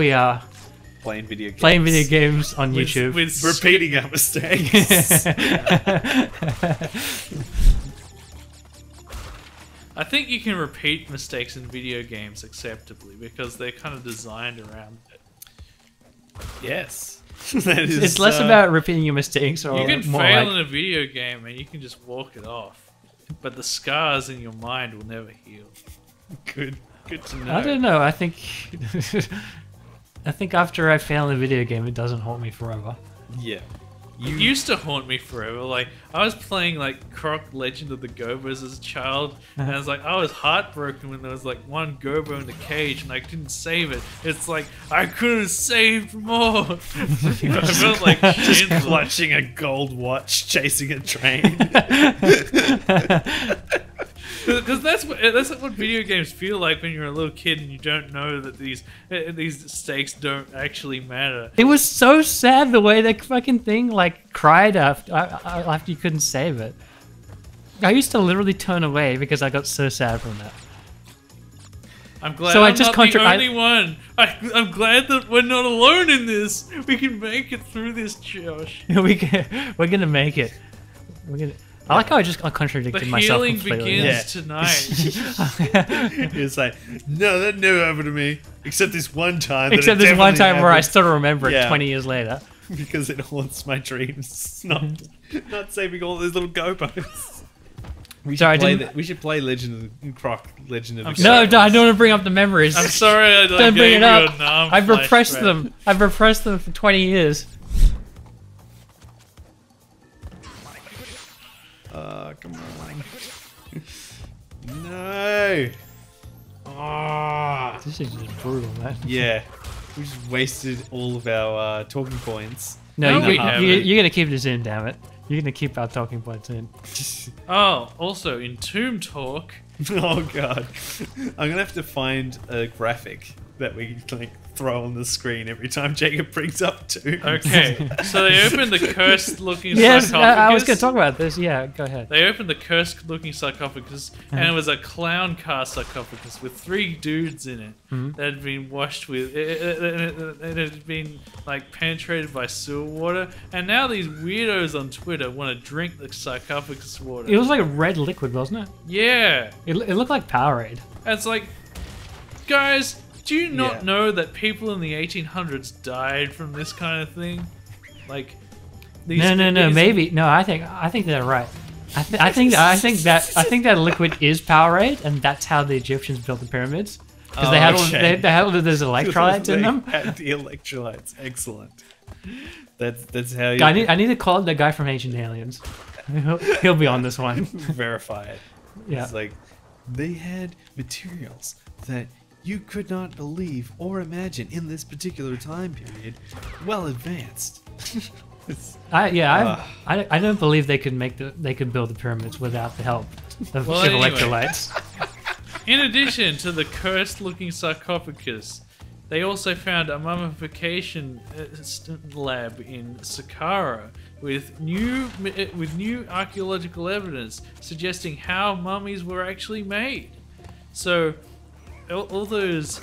we are playing video games on YouTube. With repeating our mistakes. I think you can repeat mistakes in video games acceptably because they're kind of designed around it. Yes. It's less about repeating your mistakes, or you can more fail like, in a video game and you can just walk it off, but the scars in your mind will never heal. Good to know. I don't know. I think after I fail in a video game, it doesn't haunt me forever. Yeah. It used to haunt me forever. Like, I was playing like Croc Legend of the Gobos as a child, and I was like, I was heartbroken when there was like one Gobo in the cage and I couldn't save it. It's like, I could have saved more. I felt like just shit. clutching a gold watch, chasing a train. Because that's what video games feel like when you're a little kid and you don't know that these stakes don't actually matter. It was so sad the way that fucking thing like cried after you couldn't save it. I used to literally turn away because I got so sad from that. I'm glad So I'm I just not the only one. I'm glad that we're not alone in this. We can make it through this, Josh. We're gonna make it. I like how I contradicted myself The healing completely. begins tonight. It's like, no, that never happened to me. Except this one time. Except this one time where I still remember it 20 years later. Because it haunts my dreams. Not saving all those little Gobos. We should play Legend of Croc. Legend of the No, I don't want to bring up the memories. I'm sorry I don't bring it up. I've I've repressed them. I've repressed them for 20 years. Come on. No. Oh. This is just brutal, man. Yeah. We just wasted all of our talking points. No, No, we haven't. you're going to keep this in, damn it. You're going to keep our talking points in. Oh, also in Tomb Talk. Oh god. I'm going to have to find a graphic that we like throw on the screen every time Jacob brings up Tomb. Okay, so they opened the cursed-looking Yes, sarcophagus. I was going to talk about this. Yeah, go ahead. They opened the cursed-looking sarcophagus, and it was a clown-cast sarcophagus with 3 dudes in it that had been washed with. It had been like penetrated by sewer water, and now these weirdos on Twitter want to drink the sarcophagus water. It was like a red liquid, wasn't it? Yeah, It looked like Powerade. it's like, guys. Do you not know that people in the 1800s died from this kind of thing? Like, these No. Maybe no. I think they're right. I think that liquid is Powerade, and that's how the Egyptians built the pyramids because they had all those electrolytes in them. Had the electrolytes. Excellent. That's how you. I need to call the guy from Ancient Aliens. He'll be on this one. Verify it. Yeah. It's like they had materials that you could not believe or imagine in this particular time period, well advanced. I don't believe they could build the pyramids without the help of electrolytes. In addition to the cursed-looking sarcophagus, they also found a mummification lab in Saqqara with new archaeological evidence suggesting how mummies were actually made. So all those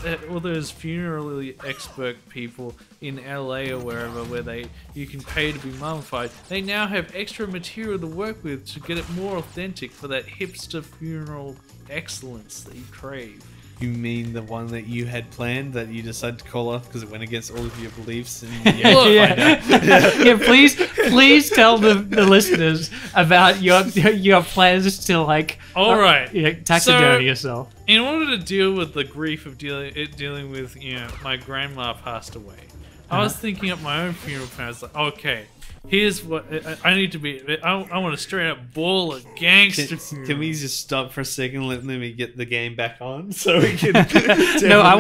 funerary expert people in LA or wherever where you can pay to be mummified, they now have extra material to work with to get it more authentic for that hipster funeral excellence that you crave. You mean the one that you had planned that you decided to call off because it went against all of your beliefs? And Yeah, please tell the listeners about your plans to like. All right, taxidermy yourself. In order to deal with the grief of dealing with my grandma passed away, I was thinking up my own funeral plan. I was like, okay, here's what I need to be. I want a straight up ball of gangster. Can we just stop for a second and let me get the game back on so we can? No, I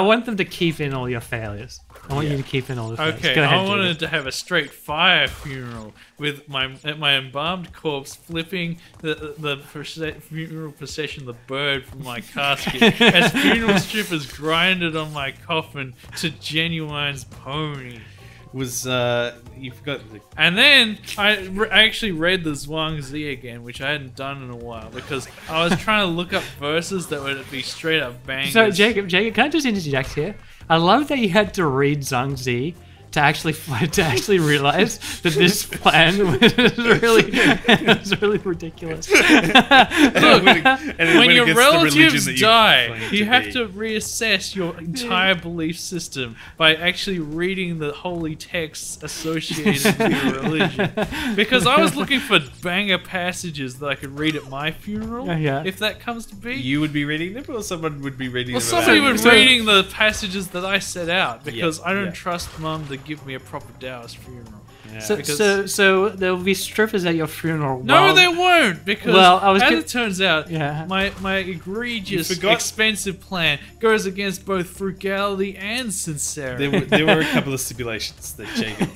want them to keep in all your failures. I want you to keep in all the failures. Okay, Go ahead, I wanted to have a straight fire funeral with my embalmed corpse flipping the funeral procession, the bird from my casket, as funeral strippers grinded on my coffin to Genuine's pony. was you forgot. And then I actually read the Zhuangzi again, which I hadn't done in a while because I was trying to look up verses that would be straight up bangers. So Jacob, can I just interject here? I love that you had to read Zhuangzi to actually realize that this plan was really ridiculous. Look, when your relatives die, you have to reassess your entire belief system by actually reading the holy texts associated with your religion. Because I was looking for banger passages that I could read at my funeral, if that comes to be. You would be reading them, or someone would be reading them? Somebody would be reading the passages that I set out, because I don't trust Mum to give me a proper Taoist funeral. Yeah. So there will be strippers at your funeral. No, there won't, because as it turns out, my egregious, expensive plan goes against both frugality and sincerity. There were a couple of stipulations that Jacob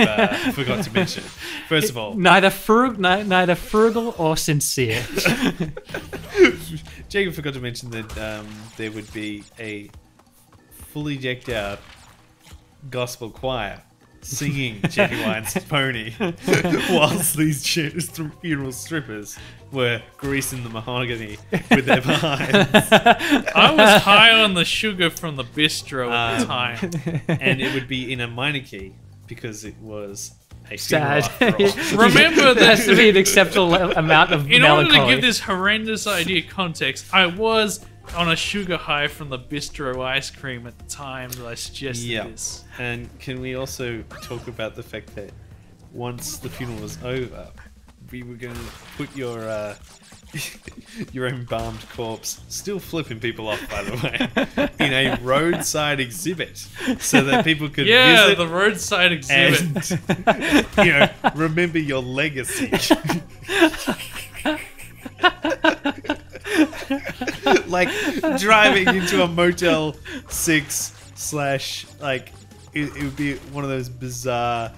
forgot to mention. First of all, neither frugal or sincere. Jacob forgot to mention that there would be a fully decked out gospel choir singing Jackie Wine's Pony whilst these funeral strippers were greasing the mahogany with their behinds. I was high on the sugar from the bistro at the time. And it would be in a minor key because it was a sad. Remember, there has to be an acceptable amount of in melancholy. order to give this horrendous idea context, I was on a sugar high from the bistro ice cream at the time that I suggested this. And can we also talk about the fact that once the funeral was over, we were going to put your embalmed corpse, still flipping people off by the way, in a roadside exhibit so that people could visit the roadside exhibit and, remember your legacy. Like driving into a Motel 6 / like it would be one of those bizarre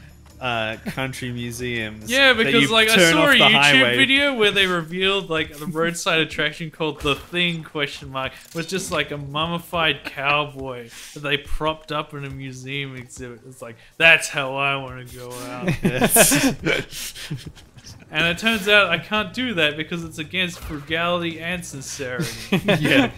country museums. Yeah, because like I saw a YouTube highway video where they revealed like the roadside attraction called The Thing ? Was just like a mummified cowboy that they propped up in a museum exhibit. It's like, that's how I want to go out. And it turns out I can't do that because it's against frugality and sincerity. Yeah.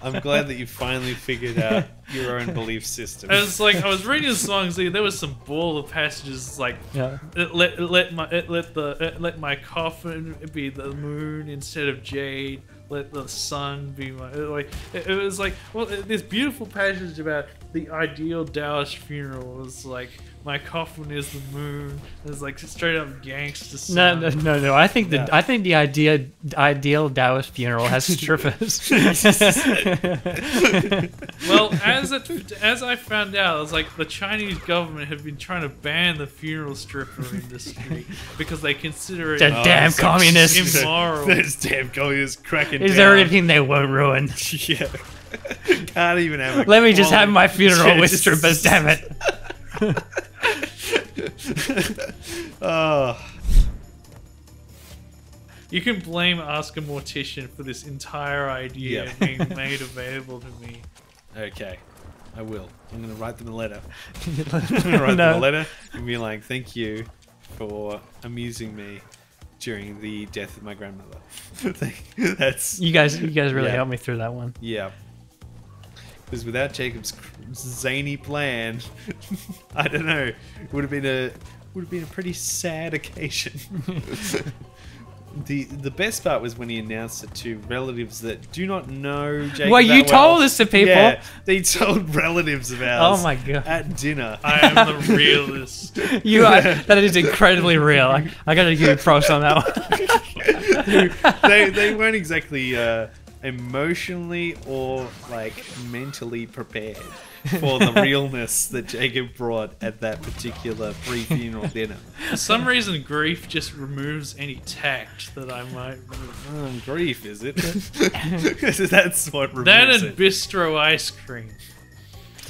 I'm glad that you finally figured out your own belief system. It's like I was reading the songs. There was some baller passages like let my coffin be the moon instead of jade. Let the sun be my it was like this beautiful passage about the ideal Taoist funeral was like my coffin is the moon. It's like straight up gangster sun. No. I think the ideal Taoist funeral has strippers. Well, as I found out, it was like the Chinese government had been trying to ban the funeral stripper industry because they consider it damn communists, immoral. Those damn communists cracking Is there anything they won't ruin? Yeah. Can't even have Let me just have my funeral with strippers, damn it. Oh. You can blame Ask a Mortician for this entire idea being made available to me. Okay, I will. I'm going to write them a letter. And be like, thank you for amusing me during the death of my grandmother. That's you guys really helped me through that one. Yeah. Because without Jacob's zany plan, I don't know, it would have been a pretty sad occasion. The best part was when he announced it to relatives that do not know Jacob. Well, you told this to people. Yeah, they told relatives of ours. Oh my god! At dinner. I am the realist. That is incredibly real. I gotta give you props on that one. They weren't exactly emotionally or like mentally prepared for the realness that Jacob brought at that particular pre-funeral dinner. For some reason, grief just removes any tact that I might. Grief, is it? That's what removes that and it. bistro ice cream.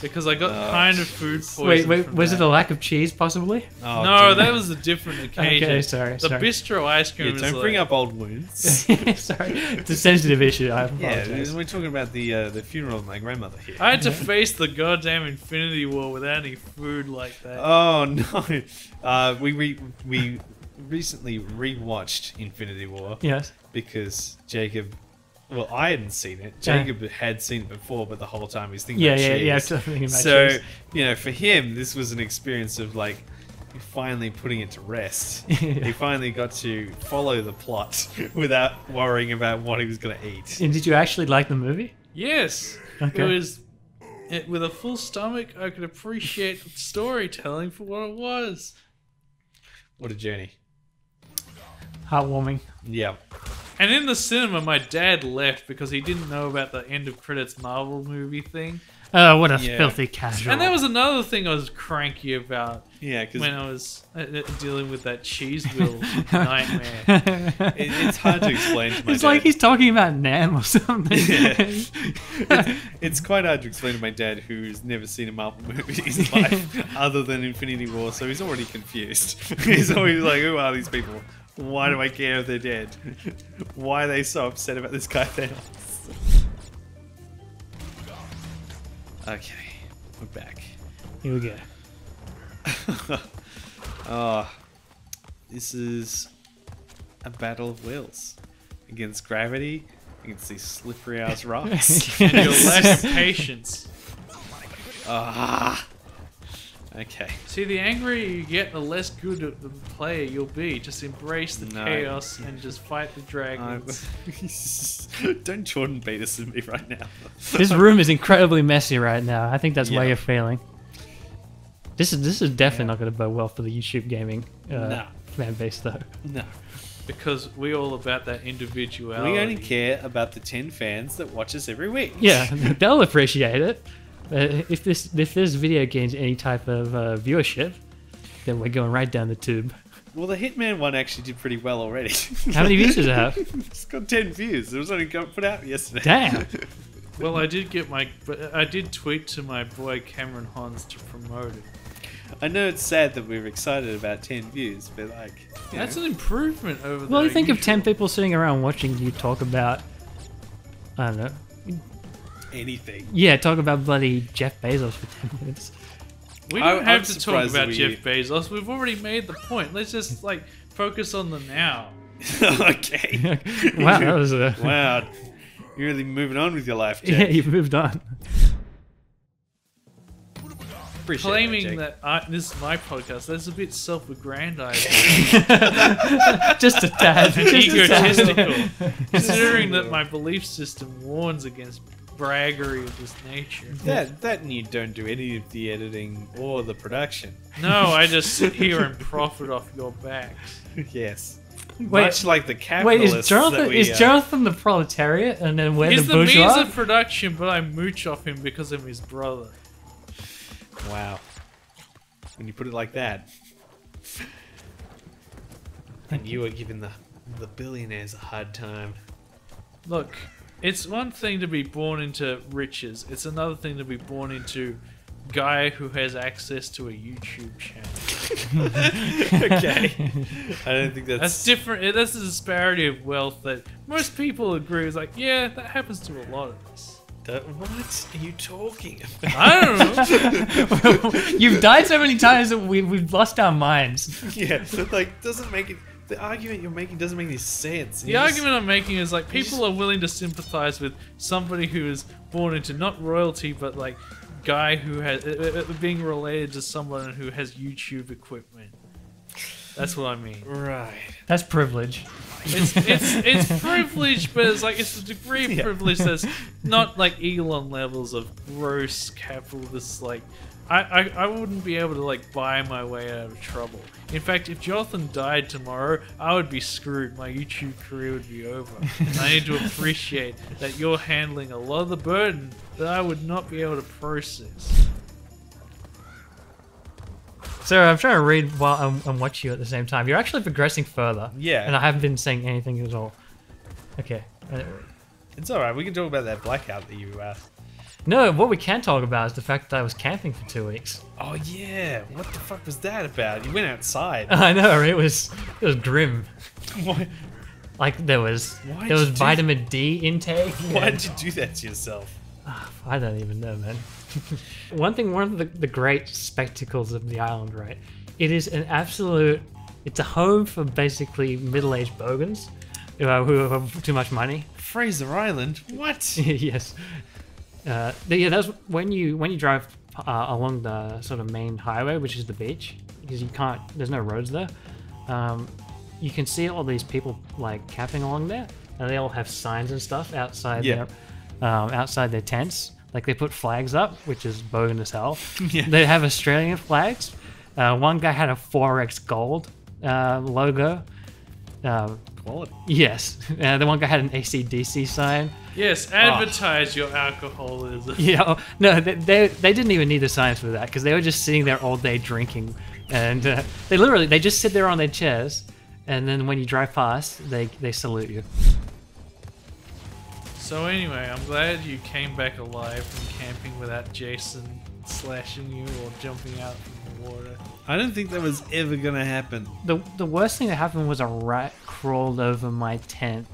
because I got kind of food poisoning. Wait, was it a lack of cheese, possibly? Oh, No, that was a different occasion. Okay, sorry. The bistro ice cream is don't like, bring up old wounds. Sorry, it's a sensitive issue. I Yeah, apologize. we're talking about the funeral of my grandmother here. I had to face the goddamn Infinity War without any food like that. Oh no! We recently rewatched Infinity War Yes. because Jacob. Well, I hadn't seen it. Yeah. Jacob had seen it before, but the whole time he was thinking Yeah, about yeah, cheese. yeah. I was thinking about So, cheese. you know, for him, this was an experience of like finally putting it to rest. Yeah. He finally got to follow the plot without worrying about what he was going to eat. And did you actually like the movie? Yes, Okay. with a full stomach. I could appreciate the storytelling for what it was. What a journey. Heartwarming. Yeah. And in the cinema, my dad left because he didn't know about the end of credits Marvel movie thing. Oh, what a Yeah. filthy casual. And that was another thing I was cranky about Yeah, because when I was dealing with that cheese wheel nightmare. it's hard to explain to my It's dad. like he's talking about Nam or something. Yeah. It's quite hard to explain to my dad, who's never seen a Marvel movie in his life other than Infinity War, so he's already confused. He's always like, who are these people? Why do I care if they're dead? Why are they so upset about this guy Thanos? Okay, we're back. Here we go. Oh, this is a battle of wills against gravity, against these slippery ass rocks. And your lack of patience. Ah. Okay. See, the angrier you get, the less good of the player you'll be. Just embrace the No. chaos and just fight the dragons. Don't Jordan Peterson me right now. This room is incredibly messy right now. I think that's why Yeah. you're failing. This is definitely not going to bode well for the YouTube gaming No. fan base, though. No. Because we're all about that individuality. We only care about the 10 fans that watch us every week. Yeah, they'll appreciate it. If this video gains any type of viewership, then we're going right down the tube. Well, the Hitman one actually did pretty well already. How many views does it have? It's got 10 views. It was only put out yesterday. Damn. Well, I did tweet to my boy Cameron Hans to promote it. I know it's sad that we were excited about 10 views, but like... That's an improvement over Well, the you think of usual. 10 people sitting around watching you talk about, I don't know. anything. Yeah, talk about bloody Jeff Bezos for 10 minutes. We don't have I'm to talk surprised that about we- Jeff Bezos. We've already made the point. Let's just like focus on the now. Okay. Wow, that was a... Wow. You're really moving on with your life, Yeah, Jack. you've moved on. Appreciate Claiming that, that this is my podcast, that's a bit self-aggrandizing. Just a tad. and Just a tad. egotistical. Considering that my belief system warns against braggery of this nature. That and you don't do any of the editing or the production. No, I just sit here and profit off your backs. Yes. Wait, Much like the Wait, capitalists is Jonathan that we, is Jonathan the proletariat and then we're He's the the means bourgeois? of production, but I mooch off him because I'm his brother. Wow. When you put it like that. And you are giving the billionaires a hard time. Look, it's one thing to be born into riches. It's another thing to be born into guy who has access to a YouTube channel. Okay. I don't think That's different. That's a disparity of wealth that most people agree is like, yeah, that happens to a lot of us. What are you talking about? I don't know. You've died so many times that we've lost our minds. Yeah, like doesn't make it. The argument you're making doesn't make any sense. The argument I'm making is like people are willing to sympathize with somebody who is born into not royalty, but like guy who has being related to someone who has YouTube equipment. That's what I mean. Right. That's privilege. It's privilege, but it's like it's a degree of privilege that's not like Elon levels of gross capitalist. Like I wouldn't be able to like buy my way out of trouble. In fact, if Jonathan died tomorrow, I would be screwed. My YouTube career would be over. And I need to appreciate that you're handling a lot of the burden that I would not be able to process. So I'm trying to read while I'm watching you at the same time. You're actually progressing further. Yeah. And I haven't been saying anything at all. Okay. It's alright, we can talk about that blackout that you No, what we can talk about is the fact that I was camping for 2 weeks. Oh yeah, what the fuck was that about? You went outside. I know, it was grim. Why? Like there was Why'd there was you do vitamin D intake. Why'd you do that to yourself? I don't even know, man. One of the great spectacles of the island, right? It is an absolute. It's a home for basically middle-aged bogans who have too much money. Fraser Island? What? Yes. Yeah, that's when you drive along the sort of main highway, which is the beach, because there's no roads there. You can see all these people like camping along there, and they all have signs and stuff outside outside their tents. Like they put flags up, which is bogan as hell. Yeah. They have Australian flags. One guy had a 4X gold logo. Quality. Yes. The one guy had an AC/DC sign. Yes, advertise your alcoholism. Yeah, no, they didn't even need the signs for that because they were just sitting there all day drinking, and they just sit there on their chairs, and then when you drive past, they salute you. So anyway, I'm glad you came back alive from camping without Jason slashing you or jumping out from the water. I don't think that was ever gonna happen. The worst thing that happened was a rat crawled over my tent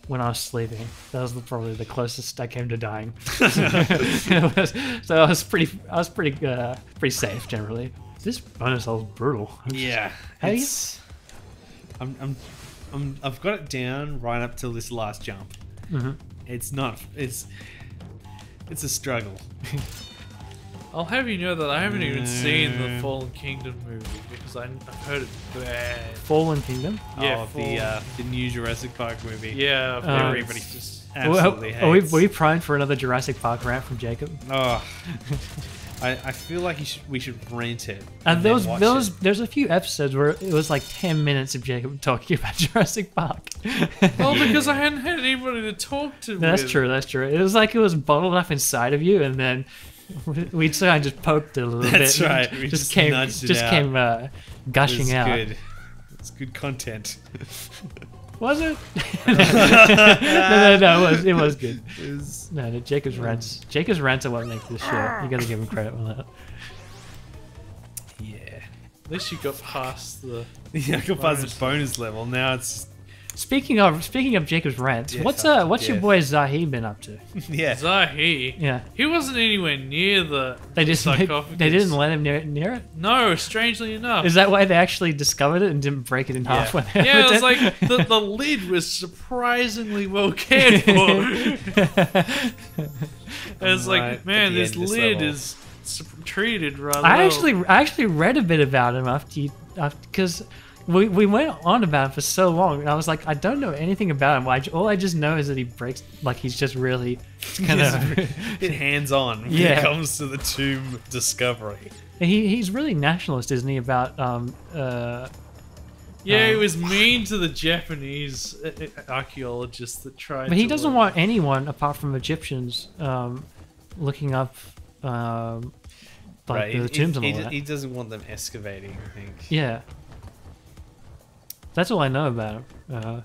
when I was sleeping. That was probably the closest I came to dying. So I was pretty safe generally. This bonus level is brutal. Yeah, Hey? I've got it down right up till this last jump. Mm-hmm. It's not. It's a struggle. I'll have you know that I haven't even seen the Fallen Kingdom movie because I've heard it's bad. Fallen Kingdom? Yeah, the new Jurassic Park movie. Yeah, everybody it's just absolutely Are hates. we primed for another Jurassic Park rant from Jacob? Oh, I feel like we should rent it. And then watch it. there's a few episodes where it was like 10 minutes of Jacob talking about Jurassic Park. well, because I hadn't had anybody to talk to. That's true. It was like it was bottled up inside of you, and then we sort of just poked it a little bit. That's right. We just nudged it out. Came gushing out. Good. It's good content. Was it? no, it was good. No, Jacob's rants are what makes this shit. You gotta give him credit for that. Yeah. At least you got past the. Yeah, I got past the bonus level. Now it's. Speaking of Jacob's rants, Yes, what's your boy Zahid been up to? Yeah. Zahi. Yeah. He wasn't anywhere near the sarcophagus. They didn't let him near it. No, strangely enough. Is that why they actually discovered it and didn't break it in half? When they Yeah, it was opened like the lid was surprisingly well cared for. It's like, man, this lid is treated rather well. I actually read a bit about him because we went on about him for so long, and I was like, I don't know anything about him. All I just know is that he breaks, like he's just really kind of a bit hands-on when it comes to the tomb discovery. He's really nationalist, isn't he? About he was mean to the Japanese archaeologists that tried. But he doesn't want anyone apart from Egyptians looking up the tombs and all that. He doesn't want them excavating, I think. Yeah. That's all I know about him. And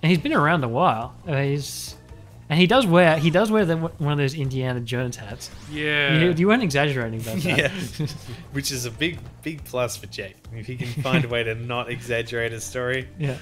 he's been around a while. He does wear one of those Indiana Jones hats. Yeah. You weren't exaggerating about that. Yeah. Which is a big plus for Jake. If he can find a way to not exaggerate a story. Yeah.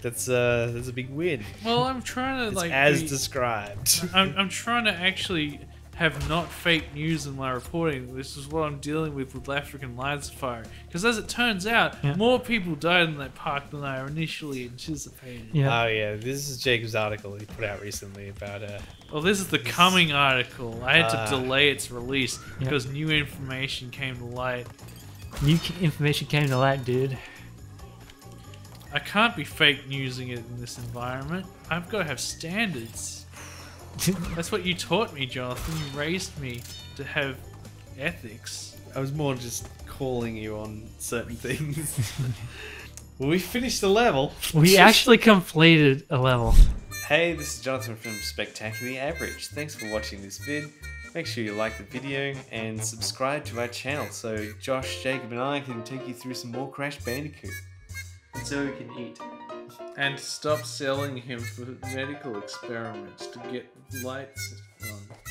That's a big win. Well, I'm trying to as described. I'm trying to actually have not fake news in my reporting. This is what I'm dealing with African Lion Safari. Because as it turns out, more people died in that park than I initially anticipated. Yeah. Oh yeah, this is Jacob's article he put out recently about Well, this is the coming article. I had to delay its release because new information came to light. New information came to light, dude. I can't be fake newsing it in this environment. I've got to have standards. That's what you taught me, Jonathan. You raised me to have ethics. I was more just calling you on certain things. Well, we finished the level. We actually completed a level. Hey, this is Jonathan from Spectacularly Average. Thanks for watching this vid. Make sure you like the video and subscribe to our channel so Josh, Jacob and I can take you through some more Crash Bandicoot. And so we can eat. And stop selling him for medical experiments to get lights on.